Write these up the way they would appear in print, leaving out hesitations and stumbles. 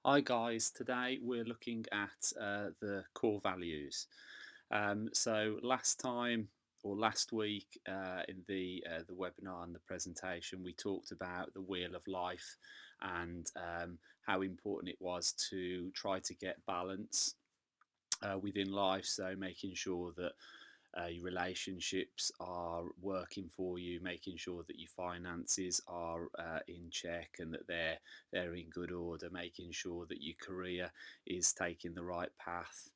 Hi guys, today we're looking at the core values. So last time or last week in the webinar and the presentation, we talked about the wheel of life and how important it was to try to get balance within life. So making sure that your relationships are working for you, making sure that your finances are in check and that they're in good order, making sure that your career is taking the right path.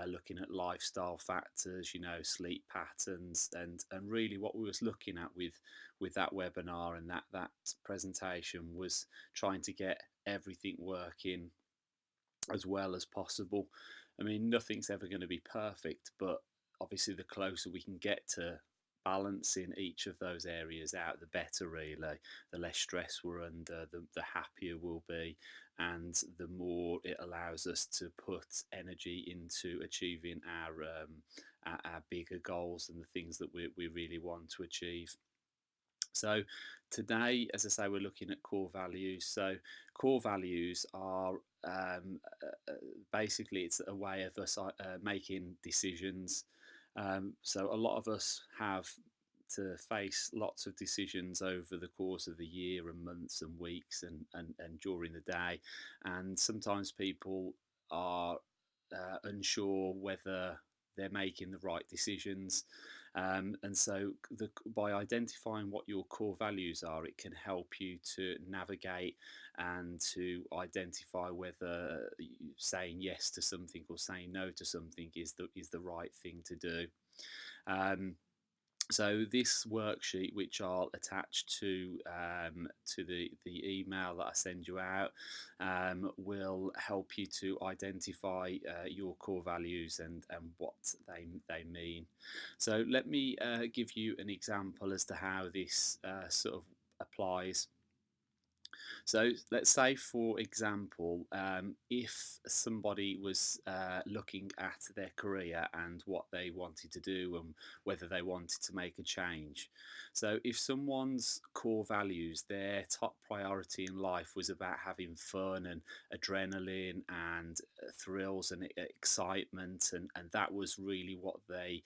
Looking at lifestyle factors, sleep patterns, and really what we was looking at with that webinar and that presentation was trying to get everything working as well as possible. I mean, nothing's ever going to be perfect, but obviously, the closer we can get to balancing each of those areas out, the better, really. The less stress we're under, the happier we'll be, and the more it allows us to put energy into achieving our bigger goals and the things that we really want to achieve. So today, as I say, we're looking at core values. So core values are basically it's a way of us making decisions. So a lot of us have to face lots of decisions over the course of the year and months and weeks and during the day. And sometimes people are unsure whether they're making the right decisions. And so, by identifying what your core values are, it can help you to navigate and to identify whether saying yes to something or saying no to something is the right thing to do. Um, so this worksheet, which I'll attach to the email that I send you out, will help you to identify your core values and what they mean. So let me give you an example as to how this sort of applies. So let's say, for example, if somebody was looking at their career and what they wanted to do and whether they wanted to make a change. So if someone's core values, their top priority in life was about having fun and adrenaline and thrills and excitement, and that was really what they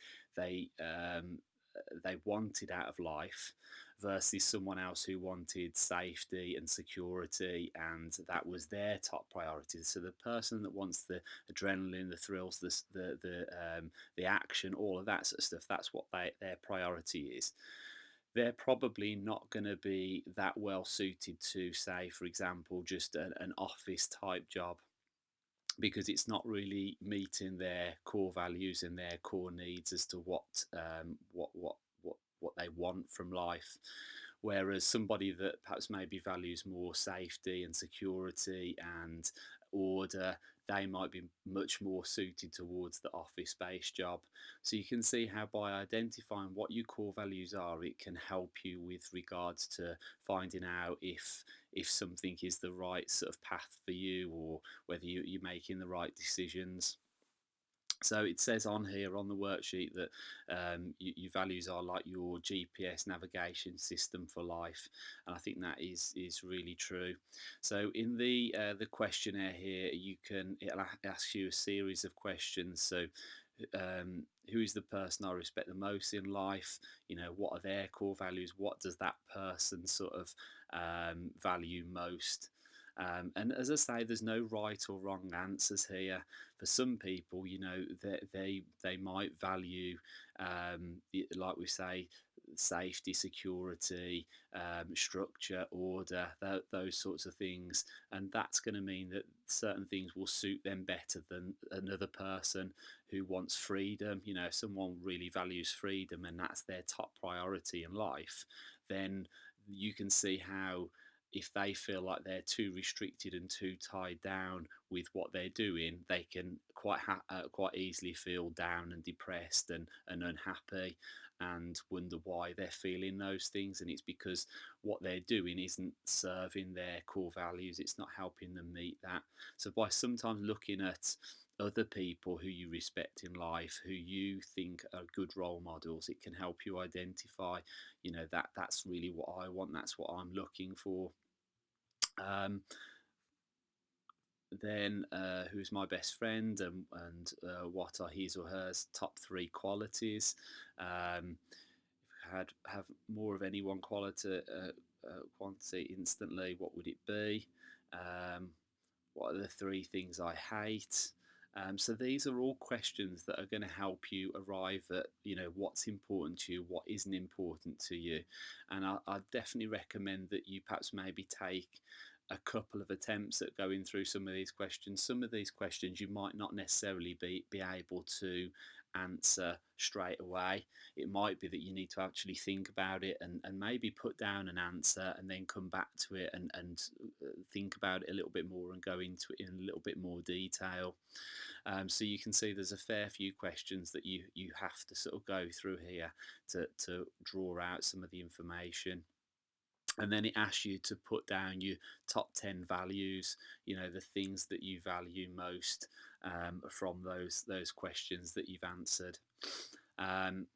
they wanted out of life, versus someone else who wanted safety and security, and that was their top priority. So the person that wants the adrenaline, the thrills, the action, all of that sort of stuff, that's what their priority is. They're probably not going to be that well suited to, say, for example, just an office type job, because it's not really meeting their core values and their core needs as to what they want from life. Whereas somebody that perhaps maybe values more safety and security and order, they might be much more suited towards the office based job. So you can see how, by identifying what your core values are, it can help you with regards to finding out if something is the right sort of path for you, or whether you're making the right decisions. So it says on here on the worksheet that your values are like your GPS navigation system for life, and I think that is really true. So in the questionnaire here, it'll ask you a series of questions. So who is the person I respect the most in life? What are their core values? What does that person sort of value most? And as I say, there's no right or wrong answers here. For some people, they might value, like we say, safety, security, structure, order, those sorts of things, and that's going to mean that certain things will suit them better than another person who wants freedom. If someone really values freedom and that's their top priority in life, then you can see how, if they feel like they're too restricted and too tied down with what they're doing, they can quite easily feel down and depressed and unhappy, and wonder why they're feeling those things. And it's because what they're doing isn't serving their core values. It's not helping them meet that. So by sometimes looking at other people who you respect in life, who you think are good role models, it can help you identify, that's really what I want, that's what I'm looking for. um, Then, who's my best friend, and what are his or her top three qualities? If I had have more of any one quantity instantly, what would it be? Um, what are the three things I hate? So these are all questions that are going to help you arrive at, what's important to you, what isn't important to you. And I definitely recommend that you perhaps maybe take a couple of attempts at going through some of these questions. Some of these questions you might not necessarily be able to answer straight away. It might be that you need to actually think about it, and maybe put down an answer and then come back to it, and think about it a little bit more and go into it in a little bit more detail. So you can see there's a fair few questions that you have to sort of go through here to draw out some of the information. And then it asks you to put down your top 10 values, the things that you value most, from those questions that you've answered. Um,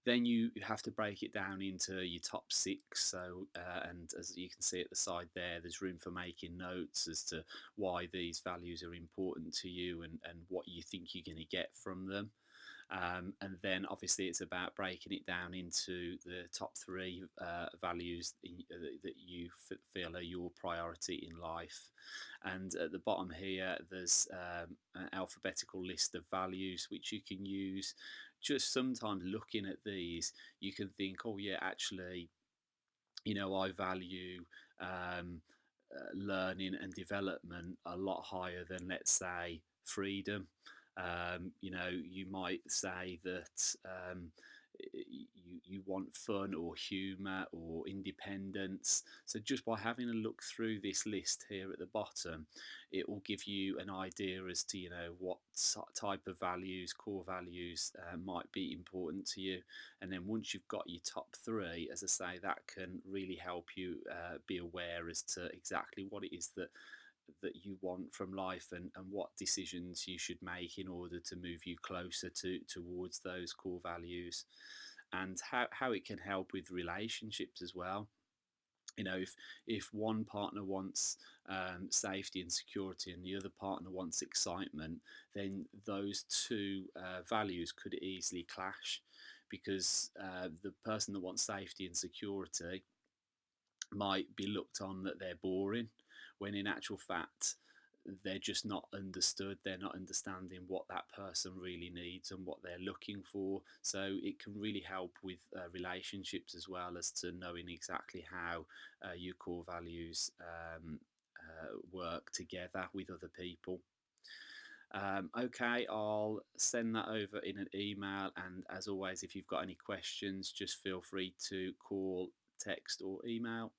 then you have to break it down into your top six. So, and as you can see at the side there, there's room for making notes as to why these values are important to you, and what you think you're going to get from them. And then obviously it's about breaking it down into the top three values that you feel are your priority in life. And at the bottom here, there's an alphabetical list of values which you can use. Just sometimes looking at these, you can think, oh yeah, actually, I value um, learning and development a lot higher than, let's say, freedom. You might say that you want fun or humour or independence. So just by having a look through this list here at the bottom, it will give you an idea as to what type of values, core values, might be important to you. And then once you've got your top three, as I say, that can really help you be aware as to exactly what it is that you want from life, and what decisions you should make in order to move you closer towards those core values, and how it can help with relationships as well. If one partner wants safety and security and the other partner wants excitement, then those two values could easily clash, because the person that wants safety and security might be looked on that they're boring, when in actual fact they're just not understood. They're not understanding what that person really needs and what they're looking for. So it can really help with relationships, as well as to knowing exactly how your core values work together with other people. Okay, I'll send that over in an email. And as always, if you've got any questions, just feel free to call, text, or email.